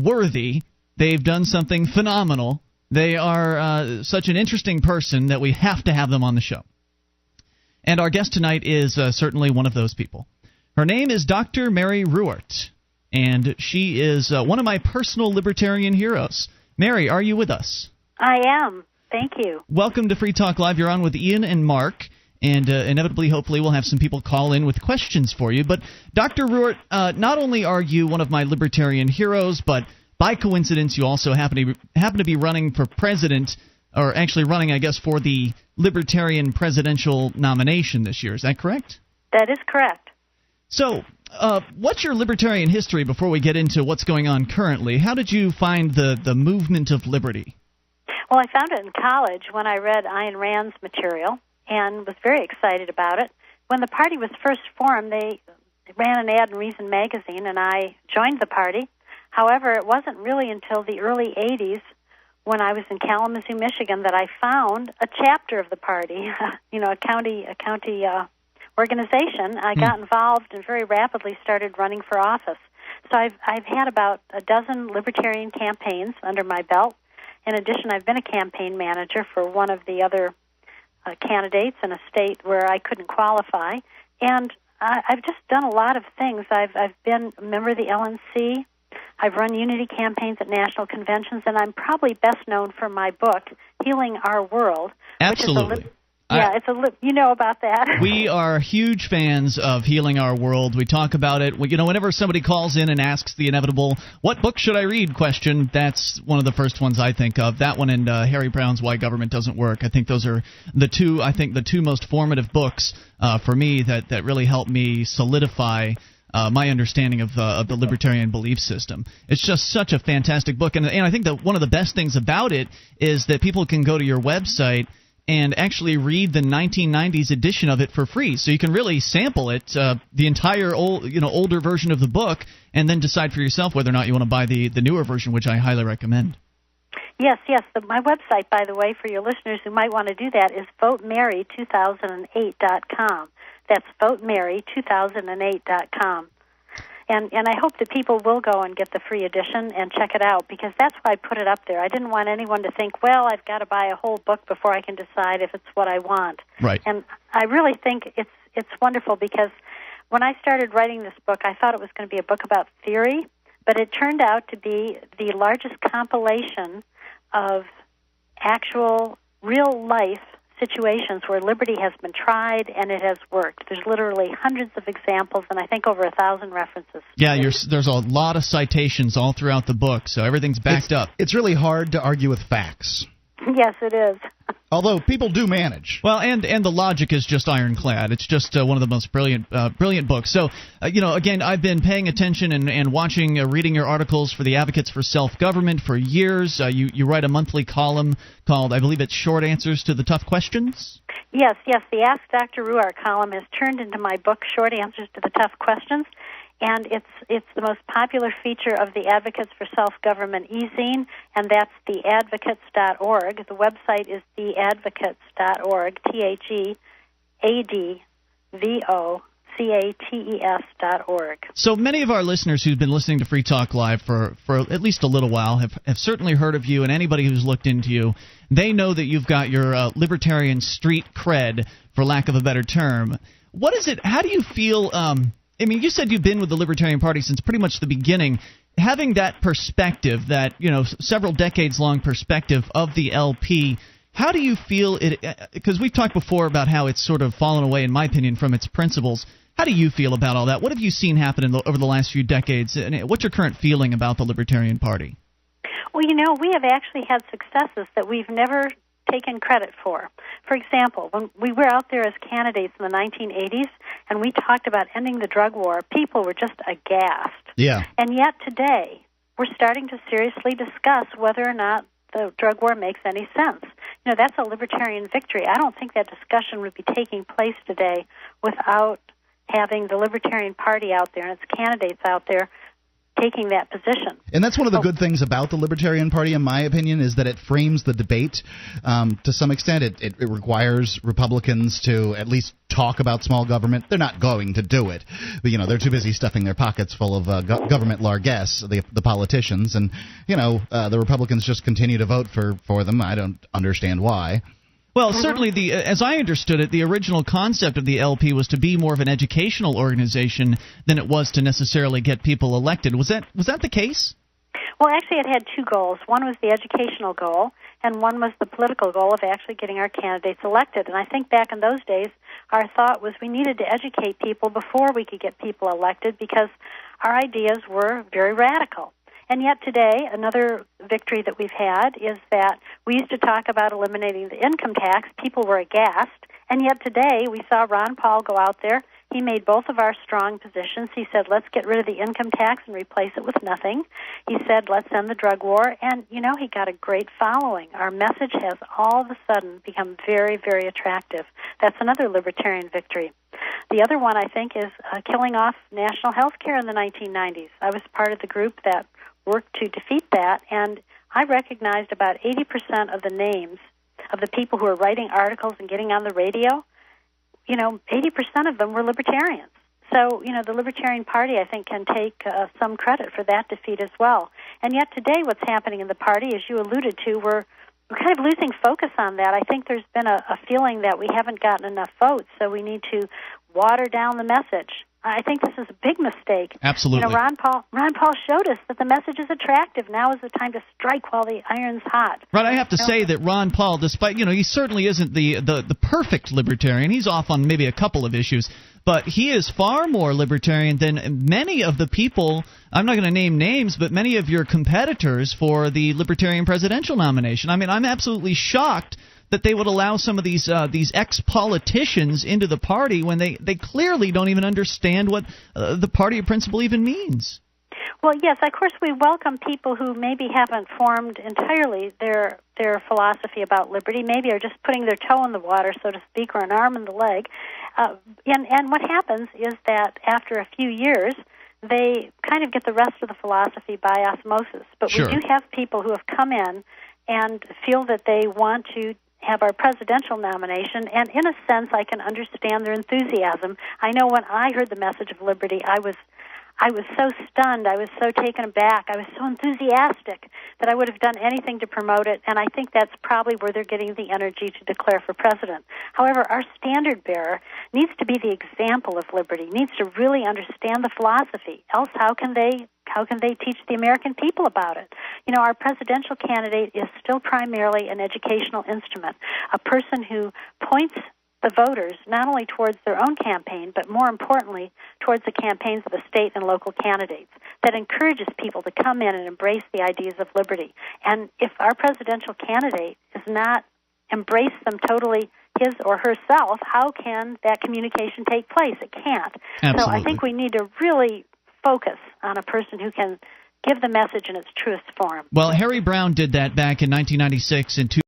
worthy. They've done something phenomenal. They are such an interesting person that we have to have them on the show. And our guest tonight is certainly one of those people. Her name is Dr. Mary Ruwart, and she is one of my personal libertarian heroes. Mary, are you with us? I am. Thank you. Welcome to Free Talk Live. You're on with Ian and Mark, and inevitably, hopefully, we'll have some people call in with questions for you. But Dr. Ruwart, not only are you one of my libertarian heroes, but by coincidence, you also happen to be running for president, or actually running, I guess, for the Libertarian Presidential nomination this year. Is that correct? That is correct. So, what's your libertarian history before we get into what's going on currently? How did you find the movement of liberty? Well, I found it in college when I read Ayn Rand's material and was very excited about it. When the party was first formed, they ran an ad in Reason magazine, and I joined the party. However, it wasn't really until the early 80s when I was in Kalamazoo, Michigan, that I found a chapter of the party, a county organization. I got involved and very rapidly started running for office. So I've had about a dozen libertarian campaigns under my belt. In addition, I've been a campaign manager for one of the other candidates in a state where I couldn't qualify. And I've just done a lot of things. I've been a member of the LNC. I've run unity campaigns at national conventions, and I'm probably best known for my book, Healing Our World. Absolutely. You know about that. We are huge fans of Healing Our World. We talk about it. Whenever somebody calls in and asks the inevitable, what book should I read question, that's one of the first ones I think of. That one and Harry Brown's Why Government Doesn't Work. I think those are the two most formative books for me that really helped me solidify my understanding of the libertarian belief system. It's just such a fantastic book, and I think that one of the best things about it is that people can go to your website and actually read the 1990s edition of it for free. So you can really sample it, the entire older version of the book, and then decide for yourself whether or not you want to buy the newer version, which I highly recommend. Yes. My website, by the way, for your listeners who might want to do that, is votemary2008.com. That's votemary2008.com. And I hope that people will go and get the free edition and check it out, because that's why I put it up there. I didn't want anyone to think, well, I've got to buy a whole book before I can decide if it's what I want. Right. And I really think it's wonderful, because when I started writing this book, I thought it was going to be a book about theory, but it turned out to be the largest compilation of actual real-life situations where liberty has been tried and it has worked. There's literally hundreds of examples and I think over 1,000 references. Yeah, there's a lot of citations all throughout the book, so everything's backed up. It's really hard to argue with facts. Yes, it is. Although people do manage. Well, and the logic is just ironclad. It's just one of the most brilliant books. So, again, I've been paying attention and watching, reading your articles for the Advocates for Self-Government for years. You write a monthly column called, I believe it's Short Answers to the Tough Questions? Yes. The Ask Dr. Ruwart column has turned into my book, Short Answers to the Tough Questions. And it's the most popular feature of the Advocates for Self-Government e-zine, and that's theadvocates.org. The website is theadvocates.org, theadvocates.org. So many of our listeners who've been listening to Free Talk Live for at least a little while have certainly heard of you, and anybody who's looked into you, they know that you've got your libertarian street cred, for lack of a better term. What is it? How do you feel... you said you've been with the Libertarian Party since pretty much the beginning. Having that perspective, that several decades-long perspective of the LP, how do you feel it? Because we've talked before about how it's sort of fallen away, in my opinion, from its principles. How do you feel about all that? What have you seen happen over the last few decades? And what's your current feeling about the Libertarian Party? Well, we have actually had successes that we've never taken credit for. For example, when we were out there as candidates in the 1980s and we talked about ending the drug war, people were just aghast. Yeah. And yet today, we're starting to seriously discuss whether or not the drug war makes any sense. That's a libertarian victory. I don't think that discussion would be taking place today without having the Libertarian Party out there and its candidates out there taking that position. And that's one of the good things about the Libertarian Party, in my opinion, is that it frames the debate to some extent. It requires Republicans to at least talk about small government. They're not going to do it. But, they're too busy stuffing their pockets full of government largesse, the politicians. And, the Republicans just continue to vote for them. I don't understand why. Well, certainly, as I understood it, the original concept of the LP was to be more of an educational organization than it was to necessarily get people elected. Was that the case? Well, actually, it had two goals. One was the educational goal, and one was the political goal of actually getting our candidates elected. And I think back in those days, our thought was we needed to educate people before we could get people elected because our ideas were very radical. And yet today, another victory that we've had is that we used to talk about eliminating the income tax. People were aghast. And yet today, we saw Ron Paul go out there. He made both of our strong positions. He said, let's get rid of the income tax and replace it with nothing. He said, let's end the drug war. And, he got a great following. Our message has all of a sudden become very, very attractive. That's another libertarian victory. The other one, I think, is killing off national health care in the 1990s. I was part of the group that worked to defeat that, and I recognized about 80% of the names of the people who were writing articles and getting on the radio. 80% of them were libertarians. So, the Libertarian Party, I think, can take some credit for that defeat as well. And yet today what's happening in the party, as you alluded to, we're kind of losing focus on that. I think there's been a feeling that we haven't gotten enough votes, so we need to water down the message. I think this is a big mistake. Absolutely. Ron Paul showed us that the message is attractive. Now is the time to strike while the iron's hot. Right. I have to say that Ron Paul, despite, he certainly isn't the perfect libertarian. He's off on maybe a couple of issues, but he is far more libertarian than many of the people, I'm not going to name names, but many of your competitors for the Libertarian presidential nomination. I mean, I'm absolutely shocked that they would allow some of these ex-politicians into the party when they clearly don't even understand what the party of principle even means. Well, yes, of course we welcome people who maybe haven't formed entirely their philosophy about liberty, maybe are just putting their toe in the water, so to speak, or an arm in the leg. And what happens is that after a few years, they kind of get the rest of the philosophy by osmosis. But Sure. We do have people who have come in and feel that they want to have our presidential nomination, and in a sense I can understand their enthusiasm. I know when I heard the message of liberty, I was so stunned, I was so taken aback, I was so enthusiastic that I would have done anything to promote it, and I think that's probably where they're getting the energy to declare for president. However, our standard bearer needs to be the example of liberty, needs to really understand the philosophy, else how can they teach the American people about it? Our presidential candidate is still primarily an educational instrument, a person who points the voters not only towards their own campaign, but more importantly, towards the campaigns of the state and local candidates, that encourages people to come in and embrace the ideas of liberty. And if our presidential candidate does not embrace them totally his or herself, how can that communication take place? It can't. Absolutely. So I think we need to really focus on a person who can give the message in its truest form. Well, Harry Browne did that back in 1996 and